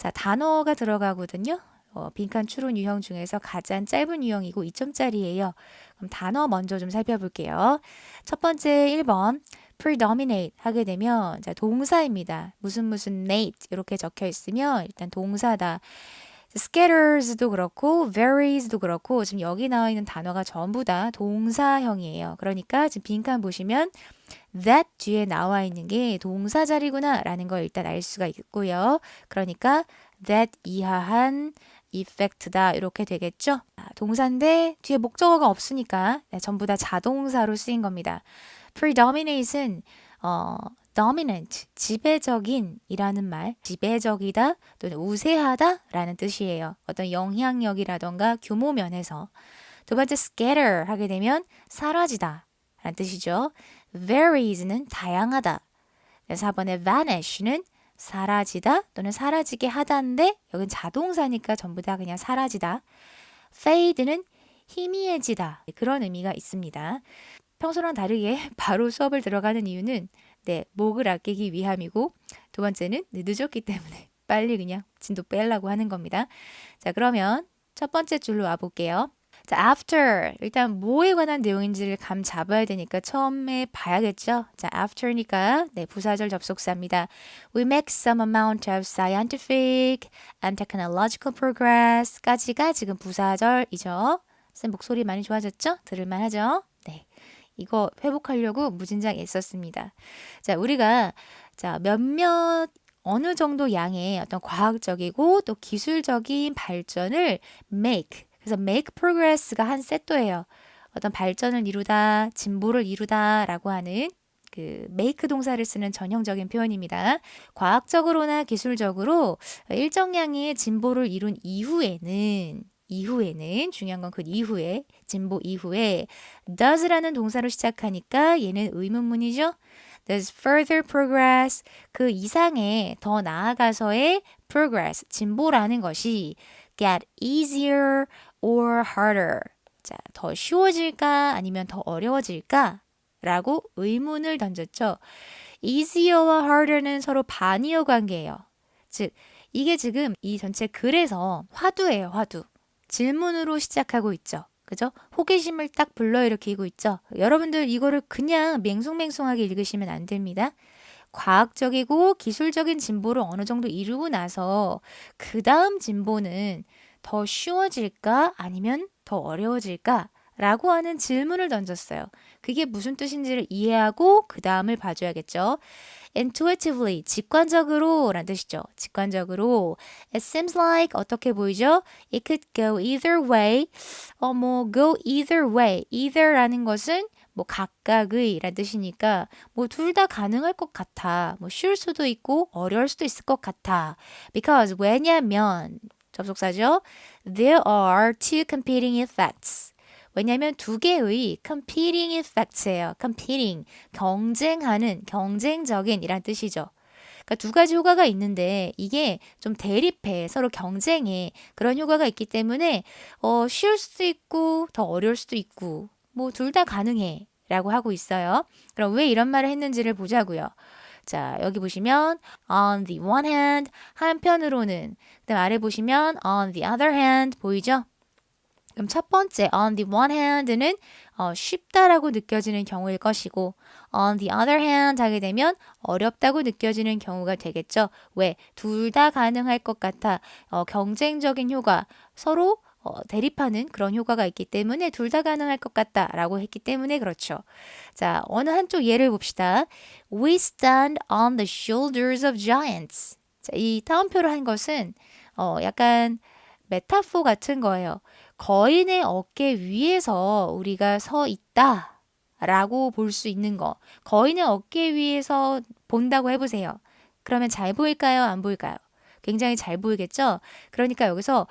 자, 단어가 들어가거든요. 빈칸 추론 유형 중에서 가장 짧은 유형이고 2점짜리예요. 그럼 단어 먼저 좀 살펴볼게요. 첫 번째 1번 predominate 하게 되면 자, 동사입니다. 무슨 nate 이렇게 적혀 있으면 일단 동사다. scatters도 그렇고 varies도 그렇고 지금 여기 나와 있는 단어가 전부 다 동사형이에요. 그러니까 지금 빈칸 보시면 that 뒤에 나와 있는 게 동사 자리구나 라는 걸 일단 알 수가 있고요. 그러니까 that 이하한 effect다 이렇게 되겠죠. 동사인데 뒤에 목적어가 없으니까 전부 다 자동사로 쓰인 겁니다. predominate은 dominant, 지배적인 이라는 말, 지배적이다 또는 우세하다 라는 뜻이에요. 어떤 영향력이라던가 규모 면에서. 두 번째 scatter 하게 되면 사라지다 라는 뜻이죠. varies는 다양하다. 4번에 vanish는 사라지다 또는 사라지게 하다인데 여긴 자동사니까 전부 다 그냥 사라지다. fade는 희미해지다. 그런 의미가 있습니다. 평소랑 다르게 바로 수업을 들어가는 이유는 목을 아끼기 위함이고 두 번째는 늦었기 때문에 빨리 그냥 진도 빼려고 하는 겁니다. 자, 그러면 첫 번째 줄로 와볼게요. 자, after 일단 뭐에 관한 내용인지를 감 잡아야 되니까 처음에 봐야겠죠. 자, after니까 부사절 접속사입니다. We make some amount of scientific and technological progress까지가 지금 부사절이죠. 쌤 목소리 많이 좋아졌죠? 들을만 하죠? 네. 이거 회복하려고 무진장 애썼습니다. 자, 우리가 몇몇 어느 정도 양의 어떤 과학적이고 또 기술적인 발전을 make 그래서 make progress가 한 세트예요. 어떤 발전을 이루다, 진보를 이루다라고 하는 그 make 동사를 쓰는 전형적인 표현입니다. 과학적으로나 기술적으로 일정량의 진보를 이룬 이후에는 중요한 건 그 이후에 진보 이후에 does라는 동사로 시작하니까 얘는 의문문이죠. Does further progress 그 이상의 더 나아가서의 progress 진보라는 것이 get easier or harder 자, 더 쉬워질까 아니면 더 어려워질까? 라고 의문을 던졌죠. easier와 harder는 서로 반이어 관계예요. 즉 이게 지금 이 전체 글에서 화두예요. 화두. 질문으로 시작하고 있죠. 그죠? 호기심을 딱 불러일으키고 있죠. 여러분들 이거를 그냥 맹숭맹숭하게 읽으시면 안 됩니다. 과학적이고 기술적인 진보를 어느 정도 이루고 나서 그 다음 진보는 더 쉬워질까 아니면 더 어려워질까? 라고 하는 질문을 던졌어요. 그게 무슨 뜻인지를 이해하고 그 다음을 봐줘야겠죠. intuitively, 직관적으로 라는 뜻이죠. 직관적으로 it seems like 어떻게 보이죠? it could go either way. go either way. either라는 것은 각각의 라는 뜻이니까 둘 다 가능할 것 같아. 쉬울 수도 있고 어려울 수도 있을 것 같아. because 왜냐면 접속사죠. There are two competing effects. 왜냐하면 두 개의 competing effects예요. competing, 경쟁하는, 경쟁적인 이란 뜻이죠. 그러니까 두 가지 효과가 있는데 이게 좀 대립해, 서로 경쟁해. 그런 효과가 있기 때문에 쉬울 수도 있고 더 어려울 수도 있고 둘 다 가능해 라고 하고 있어요. 그럼 왜 이런 말을 했는지를 보자고요. 자, 여기 보시면 on the one hand, 한편으로는 그다음 아래 보시면 on the other hand 보이죠? 그럼 첫 번째 on the one hand는 쉽다라고 느껴지는 경우일 것이고 on the other hand 하게 되면 어렵다고 느껴지는 경우가 되겠죠. 왜? 둘 다 가능할 것 같아. 경쟁적인 효과, 서로 대립하는 그런 효과가 있기 때문에 둘 다 가능할 것 같다라고 했기 때문에 그렇죠. 자, 어느 한쪽 예를 봅시다. We stand on the shoulders of giants. 자, 이 따옴표를 한 것은 약간 메타포 같은 거예요. 거인의 어깨 위에서 우리가 서 있다 라고 볼 수 있는 거. 거인의 어깨 위에서 본다고 해보세요. 그러면 잘 보일까요? 안 보일까요? 굉장히 잘 보이겠죠? 그러니까 여기서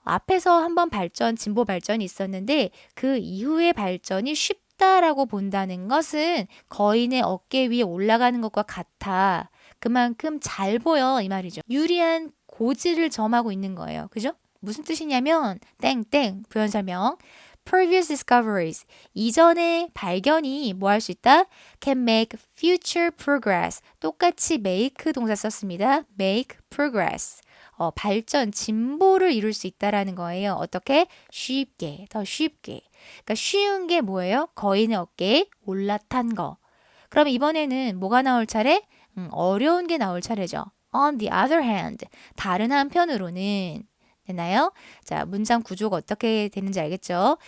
앞에서 한번 진보 발전이 있었는데 그 이후의 발전이 쉽다라고 본다는 것은 거인의 어깨 위에 올라가는 것과 같아. 그만큼 잘 보여 이 말이죠. 유리한 고지를 점하고 있는 거예요. 그죠? 무슨 뜻이냐면 땡땡 부연 설명 previous discoveries 이전의 발견이 뭐 할 수 있다? can make future progress 똑같이 make 동사 썼습니다. make progress 발전, 진보를 이룰 수 있다라는 거예요. 어떻게? 쉽게, 더 쉽게. 그러니까 쉬운 게 뭐예요? 거인의 어깨에 올라탄 거. 그럼 이번에는 뭐가 나올 차례? 어려운 게 나올 차례죠. On the other hand, 다른 한편으로는 됐나요? 자, 문장 구조가 어떻게 되는지 알겠죠?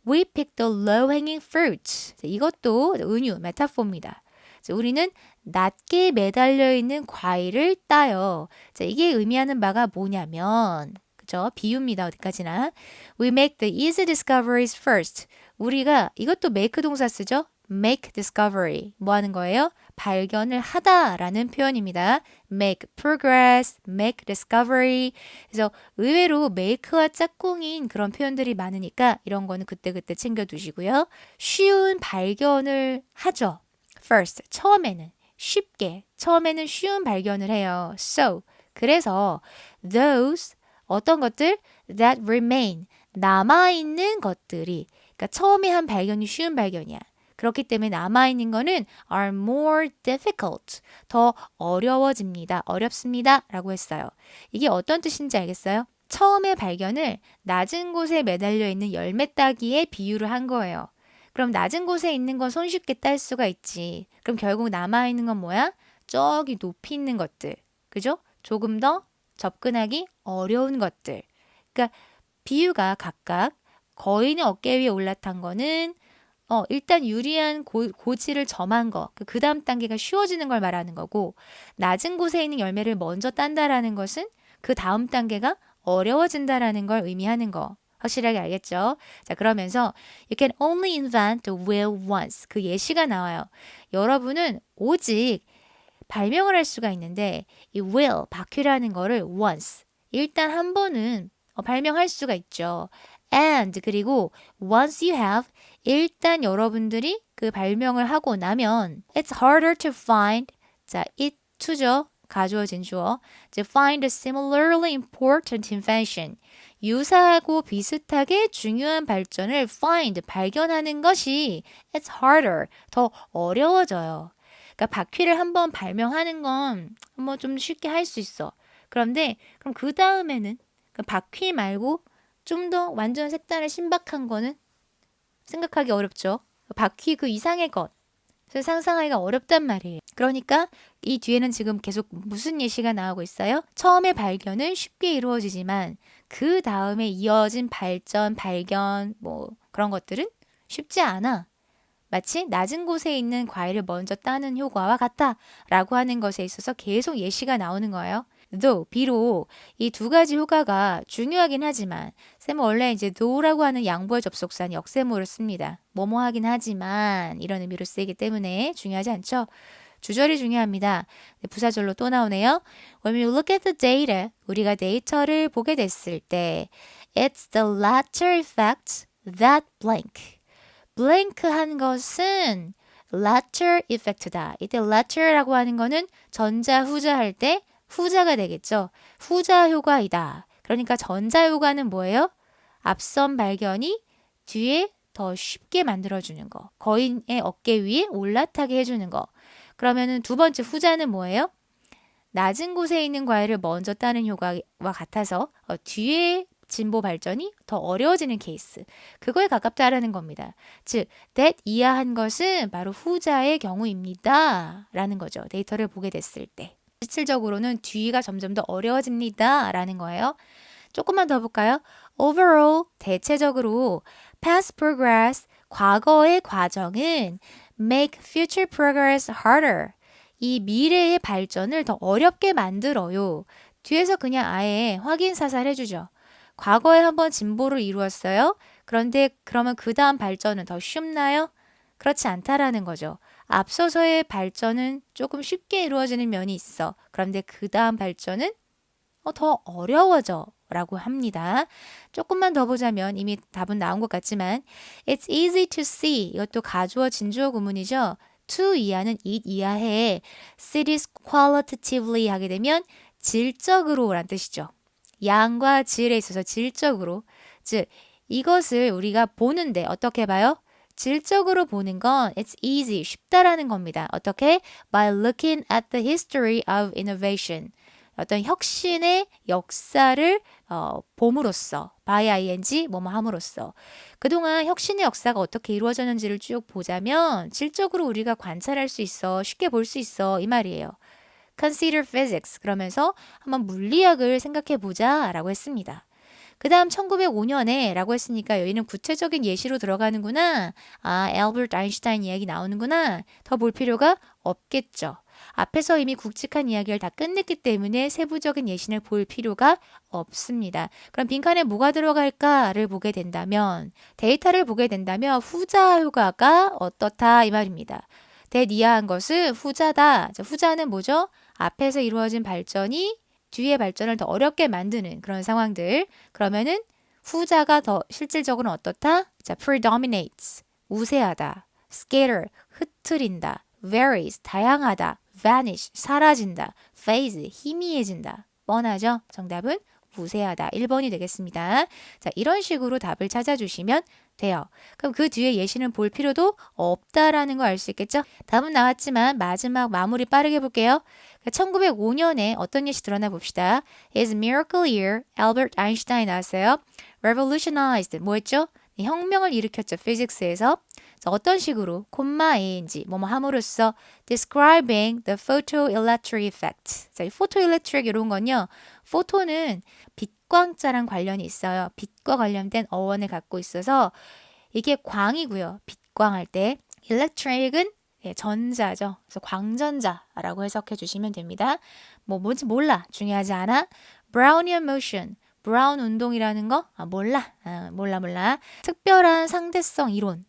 We pick the low-hanging fruit. 이것도 은유, 메타포입니다. 자, 우리는 낮게 매달려 있는 과일을 따요. 자, 이게 의미하는 바가 뭐냐면, 그죠? 비유입니다. 어디까지나. We make the easy discoveries first. 우리가 이것도 make 동사 쓰죠? make discovery. 뭐 하는 거예요? 발견을 하다라는 표현입니다. make progress, make discovery. 그래서 의외로 make와 짝꿍인 그런 표현들이 많으니까 이런 거는 그때그때 챙겨두시고요. 쉬운 발견을 하죠. first, 처음에는 쉽게, 처음에는 쉬운 발견을 해요. So, 그래서 those, 어떤 것들? that remain, 남아있는 것들이, 그러니까 처음에 한 발견이 쉬운 발견이야. 그렇기 때문에 남아있는 거는 are more difficult, 더 어려워집니다. 어렵습니다. 라고 했어요. 이게 어떤 뜻인지 알겠어요? 처음에 발견을 낮은 곳에 매달려 있는 열매 따기에 비유를 한 거예요. 그럼 낮은 곳에 있는 건 손쉽게 딸 수가 있지. 그럼 결국 남아있는 건 뭐야? 저기 높이 있는 것들. 그죠? 조금 더 접근하기 어려운 것들. 그러니까 비유가 각각 거인의 어깨 위에 올라탄 거는 일단 유리한 고지를 점한 거, 그 다음 단계가 쉬워지는 걸 말하는 거고, 낮은 곳에 있는 열매를 먼저 딴다라는 것은 그 다음 단계가 어려워진다라는 걸 의미하는 거. 확실하게 알겠죠? 자, 그러면서 You can only invent the wheel once. 그 예시가 나와요. 여러분은 오직 발명을 할 수가 있는데 이 wheel, 바퀴라는 거를 once. 일단 한 번은 발명할 수가 있죠. And 그리고 once you have, 일단 여러분들이 그 발명을 하고 나면 it's harder to find. 자, it to죠. 가주어진 주어. 이제 find a similarly important invention. 유사하고 비슷하게 중요한 발전을 find, 발견하는 것이 it's harder, 더 어려워져요. 그러니까 바퀴를 한번 발명하는 건 뭐 좀 쉽게 할 수 있어. 그런데 그럼 그 다음에는 바퀴 말고 좀 더 완전 색다른 신박한 거는 생각하기 어렵죠. 바퀴 그 이상의 것. 그래서 상상하기가 어렵단 말이에요. 그러니까 이 뒤에는 지금 계속 무슨 예시가 나오고 있어요? 처음에 발견은 쉽게 이루어지지만 그 다음에 이어진 발전, 발견 뭐 그런 것들은 쉽지 않아. 마치 낮은 곳에 있는 과일을 먼저 따는 효과와 같다 라고 하는 것에 있어서 계속 예시가 나오는 거예요. though, 비록 이 두 가지 효과가 중요하긴 하지만 쌤은 원래 이제 though라고 하는 양보의 접속사는 역세모를 씁니다. 뭐뭐 하긴 하지만 이런 의미로 쓰이기 때문에 중요하지 않죠? 주절이 중요합니다. 부사절로 또 나오네요. When we look at the data, 우리가 데이터를 보게 됐을 때 It's the latter effect that blank. blank 한 것은 latter effect다. 이때 latter라고 하는 거는 전자, 후자 할 때 후자가 되겠죠. 후자 효과이다. 그러니까 전자 효과는 뭐예요? 앞선 발견이 뒤에 더 쉽게 만들어주는 거. 거인의 어깨 위에 올라타게 해주는 거. 그러면은 두 번째 후자는 뭐예요? 낮은 곳에 있는 과일을 먼저 따는 효과와 같아서 뒤에 진보 발전이 더 어려워지는 케이스. 그거에 가깝다라는 겁니다. 즉, that 이하한 것은 바로 후자의 경우입니다. 라는 거죠. 데이터를 보게 됐을 때. 실질적으로는 뒤가 점점 더 어려워집니다. 라는 거예요. 조금만 더 볼까요? Overall, 대체적으로 past progress, 과거의 과정은 make future progress harder. 이 미래의 발전을 더 어렵게 만들어요. 뒤에서 그냥 아예 확인 사살해주죠. 과거에 한번 진보를 이루었어요. 그런데 그러면 그 다음 발전은 더 쉽나요? 그렇지 않다라는 거죠. 앞서서의 발전은 조금 쉽게 이루어지는 면이 있어. 그런데 그 다음 발전은 더 어려워져 라고 합니다. 조금만 더 보자면 이미 답은 나온 것 같지만 It's easy to see. 이것도 가주어 진주어 구문이죠. to 이하는 it 이하에 cities qualitatively 하게 되면 질적으로 라는 뜻이죠. 양과 질에 있어서 질적으로. 즉 이것을 우리가 보는데 어떻게 봐요? 질적으로 보는 건 it's easy, 쉽다라는 겁니다. 어떻게? By looking at the history of innovation. 어떤 혁신의 역사를 봄으로써 by ing 뭐뭐 함으로써 그동안 혁신의 역사가 어떻게 이루어졌는지를 쭉 보자면 질적으로 우리가 관찰할 수 있어 쉽게 볼 수 있어 이 말이에요. Consider physics 그러면서 한번 물리학을 생각해 보자 라고 했습니다. 그 다음 1905년에 라고 했으니까 여기는 구체적인 예시로 들어가는구나. 아, 엘버트 아인슈타인 이야기 나오는구나. 더 볼 필요가 없겠죠. 앞에서 이미 굵직한 이야기를 다 끝냈기 때문에 세부적인 예시를 볼 필요가 없습니다. 그럼 빈칸에 뭐가 들어갈까를 보게 된다면 데이터를 보게 된다면 후자 효과가 어떻다 이 말입니다. 대니아한 것은 후자다. 후자는 뭐죠? 앞에서 이루어진 발전이 뒤의 발전을 더 어렵게 만드는 그런 상황들. 그러면은 후자가 더 실질적으로는 어떻다? 자, predominates, 우세하다. scatter, 흩트린다. varies, 다양하다. vanish, 사라진다. phase, 희미해진다. 뻔하죠? 정답은 우세하다. 1번이 되겠습니다. 자, 이런 식으로 답을 찾아주시면 돼요. 그럼 그 뒤에 예시는 볼 필요도 없다라는 거 알 수 있겠죠? 답은 나왔지만 마지막 마무리 빠르게 볼게요. 1905년에 어떤 예시 드러나 봅시다. His miracle year, Albert Einstein 나왔어요. Revolutionized, 뭐였죠? 혁명을 일으켰죠. 피직스에서. 어떤 식으로 콤마인지 뭐뭐 함으로써 describing the photoelectric effect. 자, 이 photoelectric 이런 건요. 포토는 빛광자랑 관련이 있어요. 빛과 관련된 어원을 갖고 있어서 이게 광이고요. 빛광할 때 electric은 전자죠. 그래서 광전자라고 해석해 주시면 됩니다. 뭔지 몰라. 중요하지 않아. Brownian motion. 브라운 운동이라는 거? 몰라. 몰라. 특별한 상대성 이론.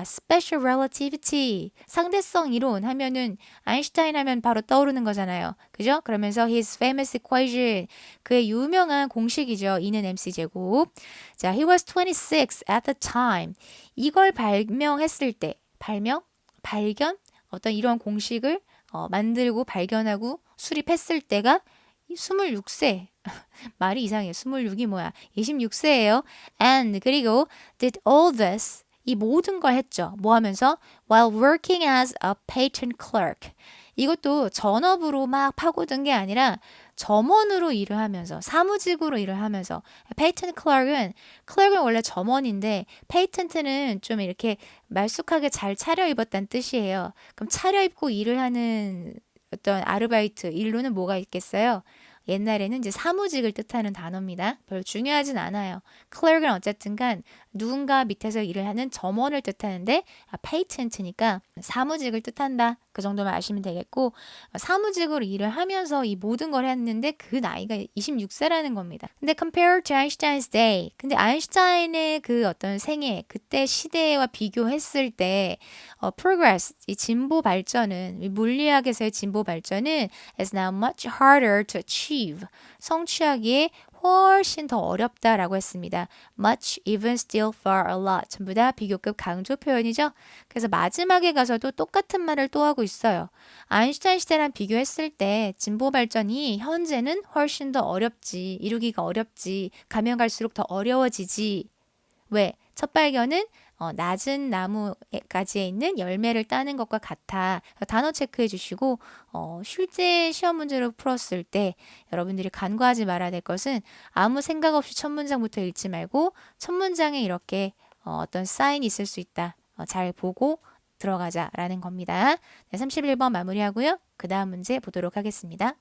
special relativity. 상대성 이론 하면은 아인슈타인 하면 바로 떠오르는 거잖아요. 그죠? 그러면서 his famous equation. 그의 유명한 공식이죠. E는 MC 제곱. 자, he was 26 at the time. 이걸 발명했을 때, 발견? 어떤 이런 공식을 만들고 발견하고 수립했을 때가 26세. 말이 이상해요. 26이 뭐야? 26세예요. And 그리고 did all this 이 모든 걸 했죠. 뭐 하면서? While working as a patent clerk. 이것도 전업으로 막 파고든 게 아니라 점원으로 일을 하면서 사무직으로 일을 하면서 patent clerk은 원래 점원인데 patent는 좀 이렇게 말쑥하게 잘 차려입었다는 뜻이에요. 그럼 차려입고 일을 하는 어떤 아르바이트 일로는 뭐가 있겠어요? 옛날에는 이제 사무직을 뜻하는 단어입니다. 별로 중요하진 않아요. clerk은 어쨌든 간 누군가 밑에서 일을 하는 점원을 뜻하는데 patent니까 사무직을 뜻한다. 그 정도만 아시면 되겠고 사무직으로 일을 하면서 이 모든 걸 했는데 그 나이가 26세라는 겁니다. 근데 compared to Einstein's day 근데 아인슈타인의 그 어떤 생애 그때 시대와 비교했을 때 progress 이 진보 발전은 이 물리학에서의 진보 발전은 is now much harder to achieve 성취하기에 훨씬 더 어렵다라고 했습니다. much, even, still, far, a lot 전부 다 비교급 강조 표현이죠. 그래서 마지막에 가서도 똑같은 말을 또 하고 있어요. 아인슈타인 시대랑 비교했을 때 진보 발전이 현재는 훨씬 더 어렵지, 이루기가 어렵지, 가면 갈수록 더 어려워지지. 왜? 첫 발견은 낮은 나무가지에 있는 열매를 따는 것과 같아. 단어 체크해 주시고 실제 시험 문제로 풀었을 때 여러분들이 간과하지 말아야 될 것은 아무 생각 없이 첫 문장부터 읽지 말고 첫 문장에 이렇게 어떤 사인이 있을 수 있다. 잘 보고 들어가자라는 겁니다. 네, 31번 마무리하고요. 그 다음 문제 보도록 하겠습니다.